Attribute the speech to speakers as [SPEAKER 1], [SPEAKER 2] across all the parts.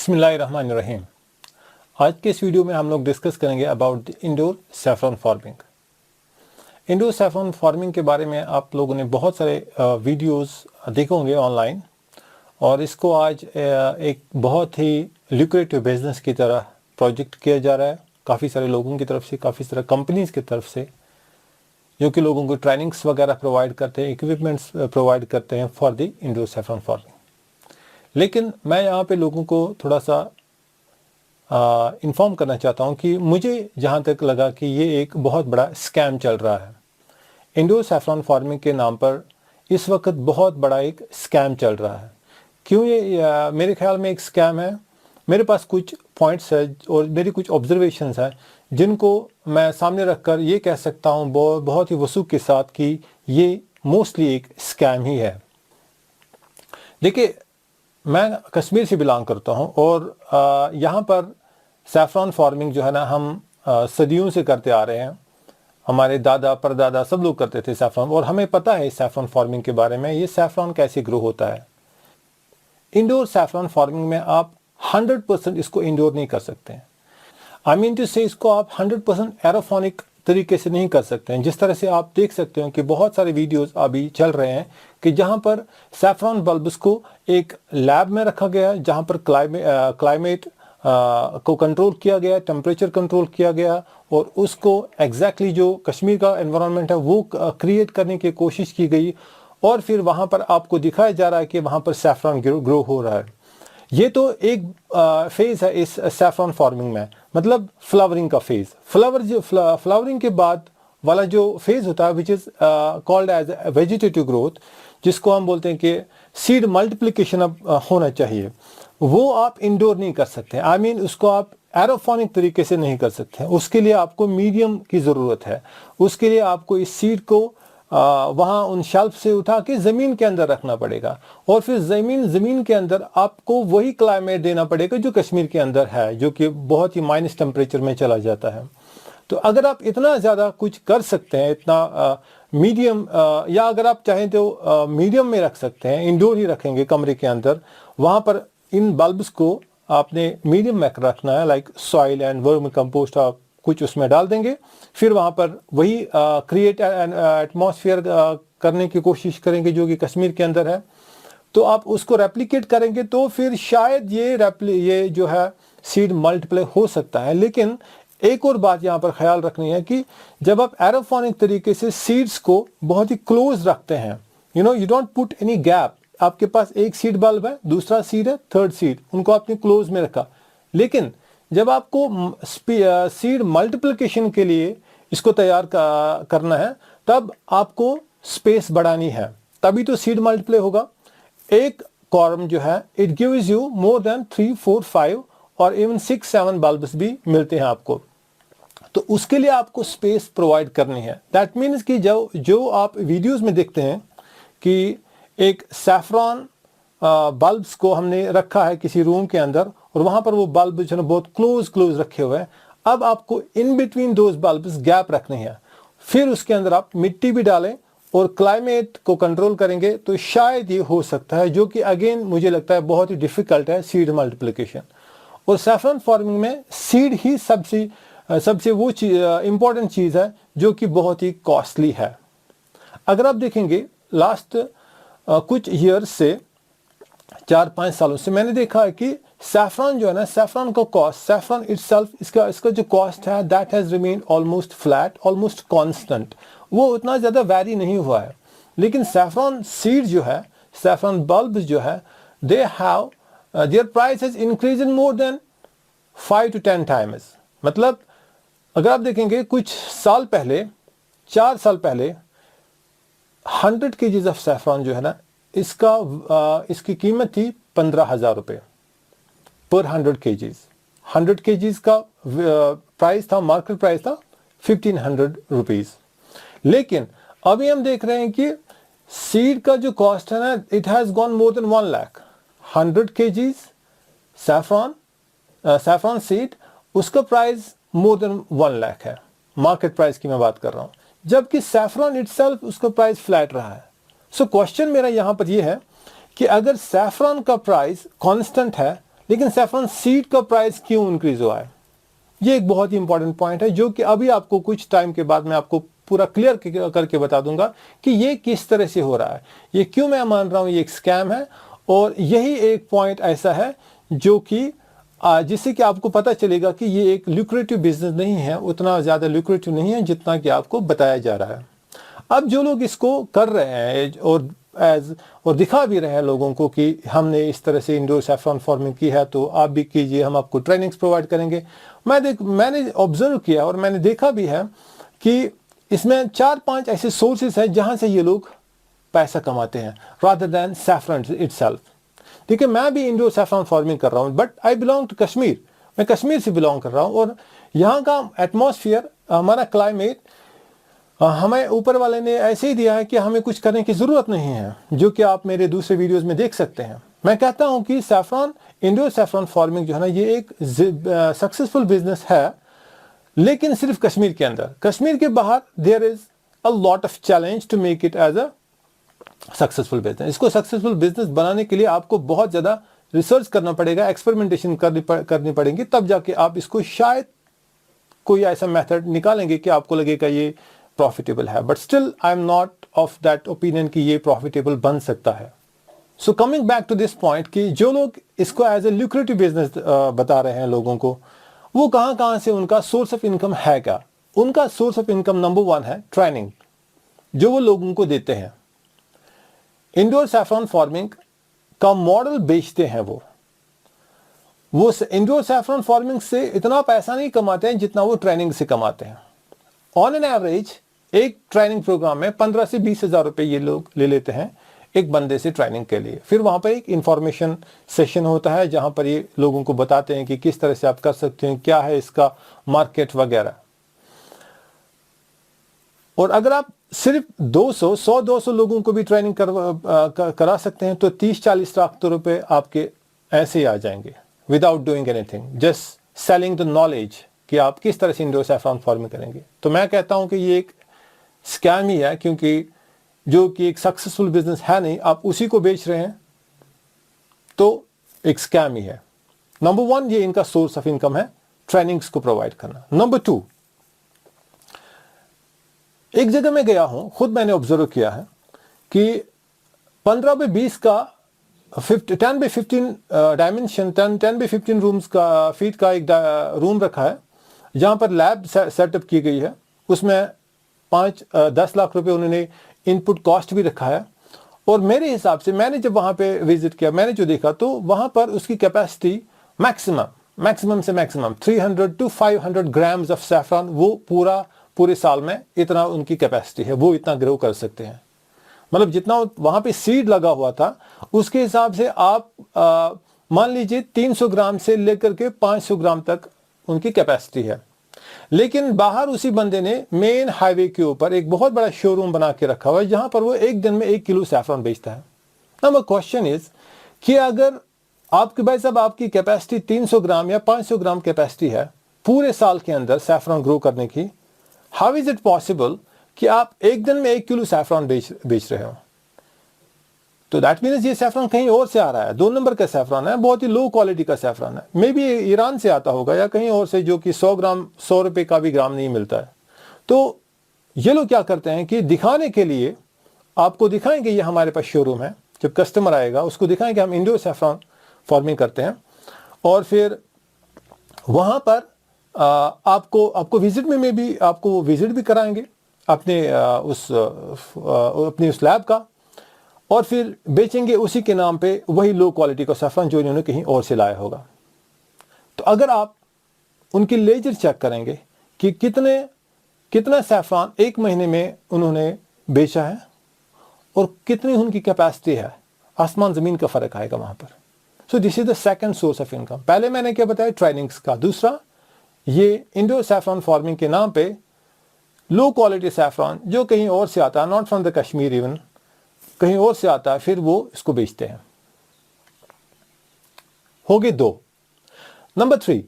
[SPEAKER 1] बिस्मिल्लाहिर्रहमानिर्रहीम। आज के इस वीडियो में हम लोग डिस्कस करेंगे about indoor saffron farming. Indoor saffron farming के बारे में आप लोगों ने बहुत सारे वीडियोस देखे होंगे ऑनलाइन, और इसको आज एक बहुत ही ल्यूक्रेटिव बिजनेस की तरह प्रोजेक्ट किया जा रहा है काफ़ी सारे लोगों की तरफ से, काफ़ी सारे कंपनीज की तरफ से, जो कि लोगों को ट्रेनिंग्स वगैरह प्रोवाइड करते हैं, इक्विपमेंट्स प्रोवाइड करते हैं for the indoor saffron farming. लेकिन मैं यहाँ पे लोगों को थोड़ा सा इन्फॉर्म करना चाहता हूँ कि मुझे जहाँ तक लगा कि ये एक बहुत बड़ा स्कैम चल रहा है। इंडोर सैफरन फार्मिंग के नाम पर इस वक्त बहुत बड़ा एक स्कैम चल रहा है। क्यों ये मेरे ख्याल में एक स्कैम है? मेरे पास कुछ पॉइंट्स है और मेरी कुछ ऑब्जर्वेशंस हैं जिनको मैं सामने रखकर ये कह सकता हूँ बहुत ही वसूख के साथ कि ये मोस्टली एक स्कैम ही है। देखिए, मैं कश्मीर से बिलोंग करता हूं और यहाँ पर सैफरन फार्मिंग जो है ना, हम सदियों से करते आ रहे हैं। हमारे दादा परदादा सब लोग करते थे सैफरन, और हमें पता है सैफरन फार्मिंग के बारे में, ये सैफरन कैसे ग्रो होता है। इंडोर सैफरन फार्मिंग में आप 100% इसको इंडोर नहीं कर सकते हैं। आई मीन टू से इसको आप 100% एरोफोनिक तरीके से नहीं कर सकते हैं। जिस तरह से आप देख सकते हो कि बहुत सारे वीडियोस अभी चल रहे हैं कि जहां पर सैफरन बल्ब्स को एक लैब में रखा गया, जहां पर क्लाइमेट को कंट्रोल किया गया, टेम्परेचर कंट्रोल किया गया, और उसको एग्जैक्टली जो कश्मीर का एनवायरनमेंट है वो क्रिएट करने की कोशिश की गई, और फिर वहां पर आपको दिखाया जा रहा है कि वहां पर सैफरन ग्रो हो रहा है। ये तो एक फेज है इस सैफरन फार्मिंग में, मतलब फ्लावरिंग का फेज। फ्लावरिंग के बाद वाला जो फेज होता है which is called as vegetative growth, जिसको हम बोलते हैं कि सीड मल्टीप्लिकेशन अब होना चाहिए, वो आप इंडोर नहीं कर सकते। आई मीन उसको आप एरोफोनिक तरीके से नहीं कर सकते। उसके लिए आपको मीडियम की ज़रूरत है। उसके लिए आपको इस सीड को वहाँ उन शेल्फ से उठा के ज़मीन के अंदर रखना पड़ेगा, और फिर ज़मीन के अंदर आपको वही क्लाइमेट देना पड़ेगा जो कश्मीर के अंदर है, जो कि बहुत ही माइनस टेम्परेचर में चला जाता है। तो अगर आप इतना ज़्यादा कुछ कर सकते हैं, इतना मीडियम, या अगर आप चाहें तो मीडियम में रख सकते हैं, इंडोर ही रखेंगे कमरे के अंदर, वहाँ पर इन बल्ब्स को आपने मीडियम में रखना है, like soil and worm compost आप कुछ उसमें डाल देंगे, फिर वहाँ पर वही क्रिएट एटमॉस्फेयर करने की कोशिश करेंगे जो कि कश्मीर के अंदर है। तो आप उसको रेप्लिकेट करेंगे तो फिर शायद ये जो है सीड मल्टीप्लाई हो सकता है। लेकिन एक और बात यहाँ पर ख्याल रखनी है कि जब आप एरोफोनिक तरीके से सीड्स को बहुत ही क्लोज रखते हैं, you don't put any gap. आपके पास एक सीड बल्ब है, दूसरा सीड है, थर्ड सीड, उनको आपने क्लोज में रखा। लेकिन जब आपको सीड मल्टीप्लिकेशन के लिए इसको तैयार करना है, तब आपको स्पेस बढ़ानी है, तभी तो सीड मल्टीप्लाई होगा। एक कॉलम जो है it gives you more than 3, 4, 5 और इवन 6, 7 बल्ब्स भी मिलते हैं आपको। तो उसके लिए आपको स्पेस प्रोवाइड करनी है। दैट मीन्स कि जो आप वीडियोस में देखते हैं कि एक सैफरन बल्ब्स को हमने रखा है किसी रूम के अंदर, और वहां पर वो बल्ब जो है बहुत क्लोज रखे हुए हैं। अब आपको in between those bulbs gap रखने हैं, फिर उसके अंदर आप मिट्टी भी डालें और क्लाइमेट को कंट्रोल करेंगे, तो शायद ये हो सकता है, जो कि अगेन मुझे लगता है बहुत ही डिफिकल्ट है, सीड मल्टीप्लिकेशन। और सैफरन फार्मिंग में सीड ही सबसे वो इंपॉर्टेंट चीज़ है जो कि बहुत ही कॉस्टली है। अगर आप देखेंगे लास्ट कुछ ईयर्स से, 4-5 सालों से मैंने देखा है कि सैफरन जो है ना, सैफरन का कॉस्ट, सैफरन इटसेल्फ, इसका जो कॉस्ट है that has remained almost flat, almost constant. वो उतना ज़्यादा वैरी नहीं हुआ है। लेकिन सैफरन सीड जो है, सैफरन बल्ब जो है, they have their price has increase in more than 5 to 10 times. मतलब अगर आप देखेंगे कुछ साल पहले, 4 साल पहले 100 kg ऑफ सैफरन जो है ना, इसकी कीमत थी 15,000 रुपये पर 100 kgs। 100 kgs का प्राइस था, मार्केट प्राइस था 1500 रुपीज। लेकिन अभी हम देख रहे हैं कि सीड का जो कॉस्ट है ना, it has gone more than 1 lakh. 100 kgs saffron seed, उसका प्राइस मोर देन 1 लाख है, मार्केट प्राइस की मैं बात कर रहा हूं, जबकि सैफरन इटसेल्फ उसका प्राइस फ्लैट रहा है। सो क्वेश्चन मेरा यहां पर यह है कि अगर सैफरन का प्राइस कांस्टेंट है, लेकिन सैफरन सीड का प्राइस क्यों इंक्रीज हुआ है? ये एक बहुत ही इंपॉर्टेंट पॉइंट है जो कि अभी आपको कुछ टाइम के बाद मैं आपको पूरा क्लियर करके बता दूंगा कि ये किस तरह से हो रहा है, ये क्यों मैं मान रहा हूं ये एक स्कैम है। और यही एक पॉइंट ऐसा है जो कि जिससे कि आपको पता चलेगा कि ये एक ल्यूक्रेटिव बिजनेस नहीं है, उतना ज़्यादा ल्यूक्रेटिव नहीं है जितना कि आपको बताया जा रहा है। अब जो लोग इसको कर रहे हैं और दिखा भी रहे हैं लोगों को कि हमने इस तरह से इंडोर सैफरॉन फार्मिंग की है तो आप भी कीजिए, हम आपको ट्रेनिंग्स प्रोवाइड करेंगे। मैंने ऑब्जर्व किया और मैंने देखा भी है कि इसमें 4-5 ऐसे सोर्सेस हैं जहां से ये लोग पैसा कमाते हैं रादर देन सैफरन इटसेल्फ। देखिए, मैं भी इंडोर सैफरॉन फार्मिंग कर रहा हूं, but I belong to Kashmir. मैं कश्मीर से बिलोंग कर रहा हूं और यहाँ का एटमॉस्फेयर, हमारा क्लाइमेट हमें ऊपर वाले ने ऐसे ही दिया है कि हमें कुछ करने की जरूरत नहीं है, जो कि आप मेरे दूसरे वीडियोस में देख सकते हैं। मैं कहता हूं कि सैफरॉन, इंडोर सैफरॉन फार्मिंग जो है ना, ये एक सक्सेसफुल बिजनेस है, लेकिन सिर्फ कश्मीर के अंदर। कश्मीर के बाहर there is a lot of challenge to make it as a successful business. इसको सक्सेसफुल बिजनेस बनाने के लिए आपको बहुत ज्यादा रिसर्च करना पड़ेगा, एक्सपेरिमेंटेशन करनी पड़ेगी, तब जाके आप इसको शायद कोई ऐसा मेथड निकालेंगे कि आपको लगेगा ये प्रॉफिटेबल है। But still I am not of that opinion कि ये प्रॉफिटेबल बन सकता है। So coming back to this point कि जो लोग इसको एज ए ल्यूक्रेटिव बिजनेस बता रहे हैं लोगों को, वो कहां से उनका सोर्स ऑफ इनकम है क्या? उनका सोर्स ऑफ इनकम नंबर 1 है ट्रेनिंग, जो वो लोगों को देते हैं। इंडोर सैफरॉन फार्मिंग का मॉडल बेचते हैं वो इंडोर सैफरॉन फार्मिंग से इतना पैसा नहीं कमाते हैं जितना वो ट्रेनिंग से कमाते हैं। ऑन एन एवरेज एक ट्रेनिंग प्रोग्राम में 15 से 20 हजार रुपए ये लोग ले लेते हैं एक बंदे से ट्रेनिंग के लिए। फिर वहां पर एक इंफॉर्मेशन सेशन होता है जहां पर ये लोगों को बताते हैं कि किस तरह से आप कर सकते हैं, क्या है इसका मार्केट वगैरह। और अगर आप सिर्फ 100-200 लोगों को भी ट्रेनिंग करा सकते हैं तो 30-40 लाख तो रुपए आपके ऐसे ही आ जाएंगे without doing anything, just selling the knowledge कि आप किस तरह से इंडोर सैफरॉन फार्मिंग करेंगे। तो मैं कहता हूं कि ये एक स्कैम ही है, क्योंकि जो कि एक सक्सेसफुल बिजनेस है नहीं, आप उसी को बेच रहे हैं, तो एक स्कैम ही है। नंबर 1 ये इनका सोर्स ऑफ इनकम है, ट्रेनिंग्स को प्रोवाइड करना। नंबर 2, एक जगह मैं गया हूं, खुद मैंने ऑब्जर्व किया है कि 15 बाय 20 का 10 बाय 15 डायमेंशन 10 बाय 15 रूम्स का फीट का एक रूम रखा है जहां पर लैब सेटअप की गई है। उसमें 5-10 लाख रुपए उन्होंने इनपुट कॉस्ट भी रखा है। और मेरे हिसाब से मैंने जब वहां पे विजिट किया, मैंने जो देखा तो वहां पर उसकी कैपेसिटी मैक्सिमम से maximum 300 to 500 grams of saffron, वो पूरे साल में इतना उनकी कैपेसिटी है, वो इतना ग्रो कर सकते हैं। मतलब जितना वहां पे सीड लगा हुआ था उसके हिसाब से आप मान लीजिए 300 ग्राम से लेकर के 500 ग्राम तक उनकी कैपेसिटी है। लेकिन बाहर उसी बंदे ने मेन हाईवे के ऊपर एक बहुत बड़ा शोरूम बना के रखा हुआ है जहां पर वो एक दिन में 1 किलो सैफरॉन बेचता है। नाउ क्वेश्चन इज कि अगर आपके भाई साहब आपकी कैपेसिटी 300 ग्राम या 500 ग्राम कैपेसिटी है पूरे साल के अंदर सैफरॉन ग्रो करने की, हाउ इज इट पॉसिबल कि आप एक दिन में 1 किलो सैफरॉन बेच रहे हो? तो दैट मीन्स ये सैफरॉन कहीं और से आ रहा है, 2 नंबर का सैफरॉन है, बहुत ही लो क्वालिटी का सैफरॉन है। मे बी ईरान से आता होगा या कहीं और से, जो कि 100 रुपए का भी ग्राम नहीं मिलता है। तो ये लोग क्या करते हैं कि दिखाने के लिए आपको दिखाएंगे ये हमारे पास शोरूम है, जब कस्टमर आएगा उसको दिखाएंगे हम इंडोर सैफरॉन फार्मिंग करते हैं, और फिर वहां पर आपको विजिट में भी आपको विजिट भी कराएंगे अपने उस लैब का, और फिर बेचेंगे उसी के नाम पे वही लो क्वालिटी का सैफरॉन जो इन्होंने कहीं और से लाया होगा। तो अगर आप उनकी लेजर चेक करेंगे कि कितना सैफरॉन एक महीने में उन्होंने बेचा है और कितनी उनकी कैपेसिटी है, आसमान जमीन का फर्क आएगा वहां पर। So this is the second source of income. पहले मैंने क्या बताया, ट्रेनिंग्स का। दूसरा, ये इंडोर सैफरॉन फार्मिंग के नाम पे लो क्वालिटी सैफरॉन जो कहीं और से आता है, not from the Kashmir, even कहीं और से आता है, फिर वो इसको बेचते हैं। हो गए 2। नंबर 3,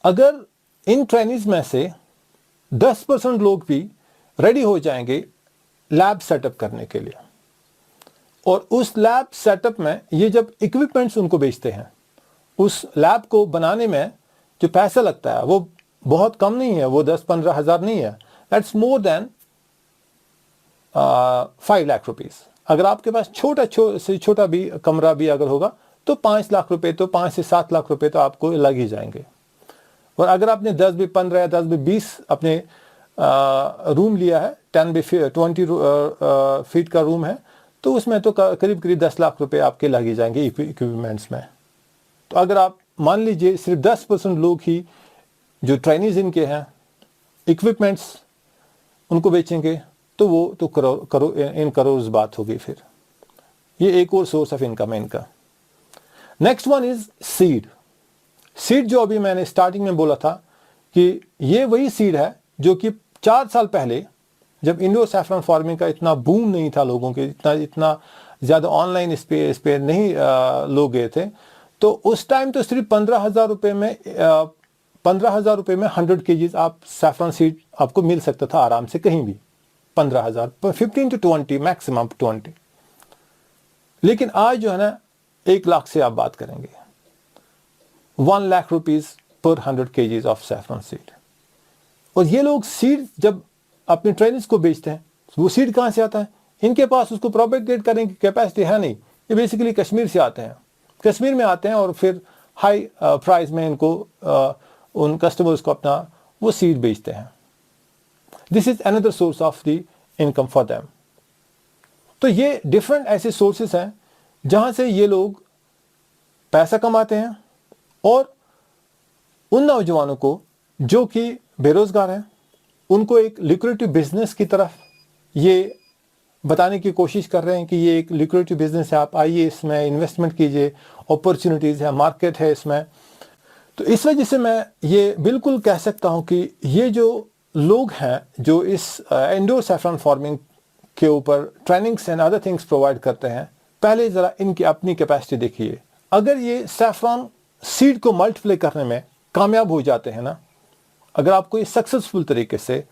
[SPEAKER 1] अगर इन ट्रेनिंग्स में से 10% लोग भी रेडी हो जाएंगे लैब सेटअप करने के लिए, और उस लैब सेटअप में ये जब इक्विपमेंट्स उनको बेचते हैं उस लैब को बनाने में जो पैसा लगता है वो बहुत कम नहीं है, वो 10-15 हज़ार नहीं है, that's more than 5 lakh rupees. अगर आपके पास से छोटा भी कमरा भी अगर होगा तो 5 लाख रुपए, तो 5 से 7 लाख रुपए तो आपको लग ही जाएंगे। और अगर आपने 10 भी 15 या 10 भी 20 अपने रूम लिया है, 10 भी 20 फीट का रूम है, तो उसमें तो करीब करीब 10 लाख रुपए आपके लग ही जाएंगे इक्विपमेंट्स में। तो अगर आप मान लीजिए सिर्फ 10% लोग ही जो ट्रेनिज इनके हैं इक्विपमेंट्स उनको बेचेंगे तो वो तो करोड़ बात होगी। फिर ये एक और सोर्स ऑफ इनकम है इनका। Next one is seed. Seed जो अभी मैंने स्टार्टिंग में बोला था कि ये वही सीड है जो कि 4 साल पहले जब इंडोर सैफरन फार्मिंग का इतना बूम नहीं था, लोगों के इतना ज़्यादा ऑनलाइन इस पे नहीं लोग गए थे, तो उस टाइम तो सिर्फ 15,000 रुपये में 100 केजीज आप सैफरन सीड आपको मिल सकता था आराम से कहीं भी। 15,000, 15 to 20 मैक्सिमम 20। लेकिन आज जो है ना 1 लाख से आप बात करेंगे, 1 lakh rupees per 100 KGs of saffron seed. और ये लोग सीड जब अपने ट्रेनर्स को बेचते हैं, वो सीड कहाँ से आता है? इनके पास उसको प्रोपेगेट करने की कैपेसिटी है नहीं। ये बेसिकली कश्मीर से आते हैं, कश्मीर में आते हैं और फिर हाई प्राइस में इनको उन कस्टमर्स को अपना वो सीड बेचते हैं। This is another source of the income for them. तो ये डिफरेंट ऐसे सोर्सेस हैं जहां से ये लोग पैसा कमाते हैं और उन नौजवानों को जो कि बेरोजगार हैं उनको एक लिक्विडिटी बिजनेस की तरफ ये बताने की कोशिश कर रहे हैं कि ये एक लिक्विडिटी बिजनेस है, आप आइए इसमें इन्वेस्टमेंट कीजिए, अपॉर्चुनिटीज़ है, मार्केट है इसमें। तो इस वजह से मैं ये बिल्कुल कह सकता हूं कि ये जो लोग हैं जो इस इंडोर सैफरन फार्मिंग के ऊपर trainings and other things provide करते हैं, पहले ज़रा इनकी अपनी कैपेसिटी देखिए। अगर ये सैफरन सीड को मल्टीप्लाई करने में कामयाब हो जाते हैं ना, अगर आपको ये सक्सेसफुल तरीके से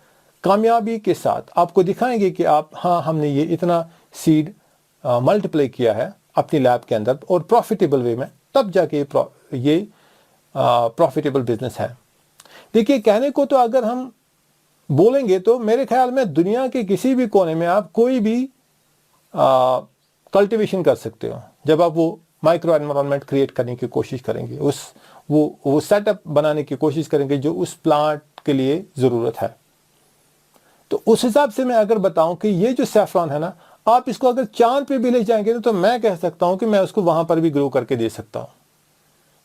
[SPEAKER 1] कामयाबी के साथ आपको दिखाएंगे कि आप हाँ हमने ये इतना सीड मल्टीप्लाई किया है अपनी लैब के अंदर और प्रॉफिटेबल वे में, तब जाके ये प्रॉफिटेबल बिजनेस है। देखिए कहने को तो अगर हम बोलेंगे तो मेरे ख्याल में दुनिया के किसी भी कोने में आप कोई भी कल्टीवेशन कर सकते हो। जब आप वो माइक्रो एनवायरनमेंट क्रिएट करने की कोशिश करेंगे, वो सेटअप बनाने की कोशिश करेंगे जो उस प्लांट के लिए ज़रूरत है, तो उस हिसाब से मैं अगर बताऊं कि ये जो सैफरन है ना, आप इसको अगर चांद पे भी ले जाएंगे तो मैं कह सकता हूं कि मैं उसको वहां पर भी ग्रो करके दे सकता हूं।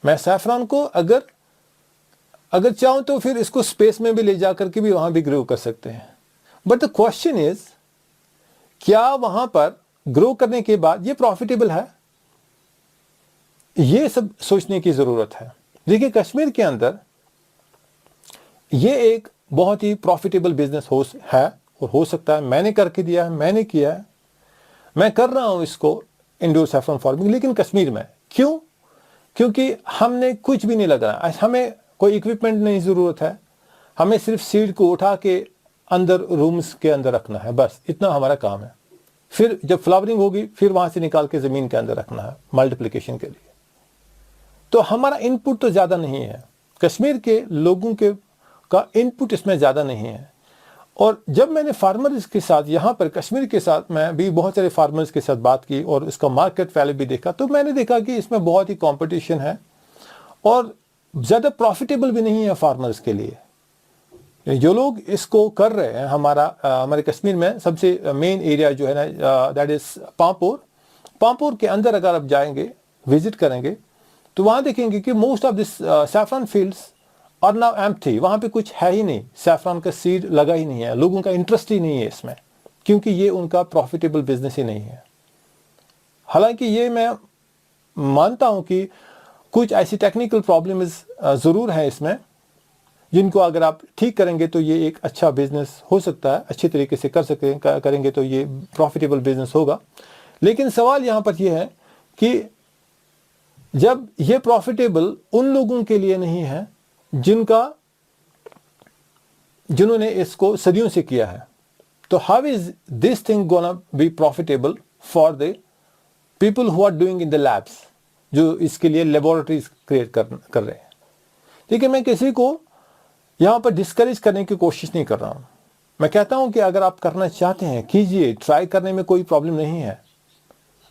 [SPEAKER 1] मैं सैफरन को अगर चाहूं तो फिर इसको स्पेस में भी ले जाकर के भी वहां भी ग्रो कर सकते हैं। बट द क्वेश्चन इज, क्या वहां पर ग्रो करने के बाद ये प्रॉफिटेबल है? ये सब सोचने की जरूरत है। देखिए कश्मीर के अंदर ये एक बहुत ही प्रॉफिटेबल बिजनेस है और हो सकता है। मैंने करके दिया है, मैंने किया है, मैं कर रहा हूं इसको इंडोर सैफरन फार्मिंग, लेकिन कश्मीर में। क्यों? क्योंकि हमने कुछ भी नहीं लगाना, हमें कोई इक्विपमेंट नहीं ज़रूरत है, हमें सिर्फ सीड को उठा के अंदर रूम्स के अंदर रखना है, बस इतना हमारा काम है। फिर जब फ्लावरिंग होगी फिर वहां से निकाल के ज़मीन के अंदर रखना है मल्टीप्लिकेशन के लिए। तो हमारा इनपुट तो ज़्यादा नहीं है, कश्मीर के लोगों का इनपुट इसमें ज़्यादा नहीं है। और जब मैंने फार्मर्स के साथ यहाँ पर कश्मीर के साथ मैं भी बहुत सारे फार्मर्स के साथ बात की और इसका मार्केट वैल्यू भी देखा, तो मैंने देखा कि इसमें बहुत ही कंपटीशन है और ज़्यादा प्रॉफिटेबल भी नहीं है फार्मर्स के लिए। जो लोग इसको कर रहे हैं, हमारे कश्मीर में सबसे मेन एरिया जो है ना, दैट इज पामपुर के अंदर अगर आप जाएंगे, विजिट करेंगे, तो वहाँ देखेंगे कि most of this saffron fields और नाउ एम्प्टी, वहाँ पे कुछ है ही नहीं, सैफरन का सीड लगा ही नहीं है, लोगों का इंटरेस्ट ही नहीं है इसमें, क्योंकि ये उनका प्रॉफिटेबल बिजनेस ही नहीं है। हालांकि ये मैं मानता हूँ कि कुछ ऐसी टेक्निकल प्रॉब्लम्स ज़रूर हैं इसमें, जिनको अगर आप ठीक करेंगे तो ये एक अच्छा बिजनेस हो सकता है, अच्छे तरीके से करेंगे तो ये प्रॉफिटेबल बिजनेस होगा। लेकिन सवाल यहाँ पर ये है कि जब ये प्रॉफिटेबल उन लोगों के लिए नहीं है जिन्होंने इसको सदियों से किया है, तो how is this thing gonna be profitable for the people who are doing in the labs? जो इसके लिए लेबोरेटरीज क्रिएट कर रहे हैं। देखिए, मैं किसी को यहाँ पर डिस्करेज करने की कोशिश नहीं कर रहा हूँ। मैं कहता हूँ कि अगर आप करना चाहते हैं कीजिए, ट्राई करने में कोई प्रॉब्लम नहीं है,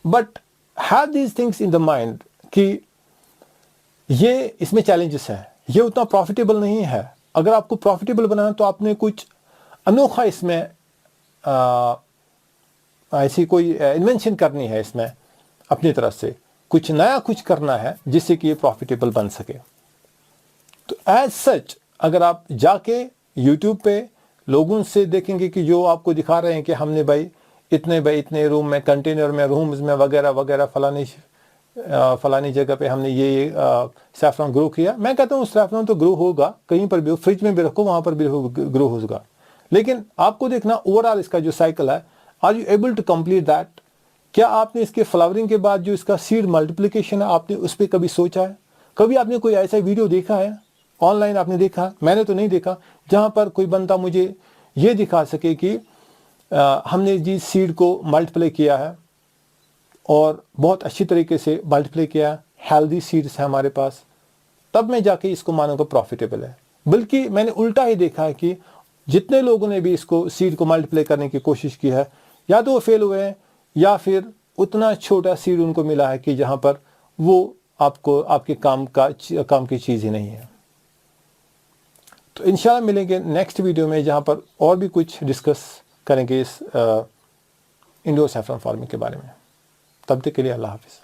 [SPEAKER 1] but have these things in the mind कि ये इसमें चैलेंजेस हैं, ये उतना प्रॉफिटेबल नहीं है। अगर आपको प्रॉफिटेबल बनाना तो आपने कुछ अनोखा इसमें ऐसी कोई इन्वेंशन करनी है, इसमें अपनी तरफ से कुछ नया कुछ करना है जिससे कि ये प्रॉफिटेबल बन सके। तो एज सच अगर आप जाके यूट्यूब पे लोगों से देखेंगे कि जो आपको दिखा रहे हैं कि हमने भाई इतने रूम में, कंटेनर में, रूम्स में वगैरह वगैरह फलानी जगह पे हमने ये सैफरॉन ग्रो किया, मैं कहता हूँ सैफरॉन तो ग्रो होगा कहीं पर भी हो, फ्रिज में भी रखो वहां पर भी ग्रो होगा, लेकिन आपको देखना ओवरऑल इसका जो साइकिल है, are you able to complete that? क्या आपने इसके फ्लावरिंग के बाद जो इसका सीड मल्टीप्लिकेशन है, आपने उस पर कभी सोचा है? कभी आपने कोई ऐसा वीडियो देखा है ऑनलाइन? आपने देखा? मैंने तो नहीं देखा जहां पर कोई बंदा मुझे ये दिखा सके कि हमने जी सीड को मल्टीप्लाई किया है और बहुत अच्छी तरीके से मल्टीप्लाई किया, हेल्दी सीड्स है हमारे पास, तब मैं जाके इसको मानूंगा प्रॉफिटेबल है। बल्कि मैंने उल्टा ही देखा है कि जितने लोगों ने भी इसको सीड को मल्टीप्लाई करने की कोशिश की है, या तो वो फेल हुए हैं या फिर उतना छोटा सीड उनको मिला है कि जहां पर वो आपको आपके काम की चीज ही नहीं है। तो इंशाल्लाह मिलेंगे नेक्स्ट वीडियो में जहां पर और भी कुछ डिस्कस करेंगे इस इंडोर सैफरॉन फार्मिंग के बारे में। तब तक के लिए अल्लाह हाफिज़।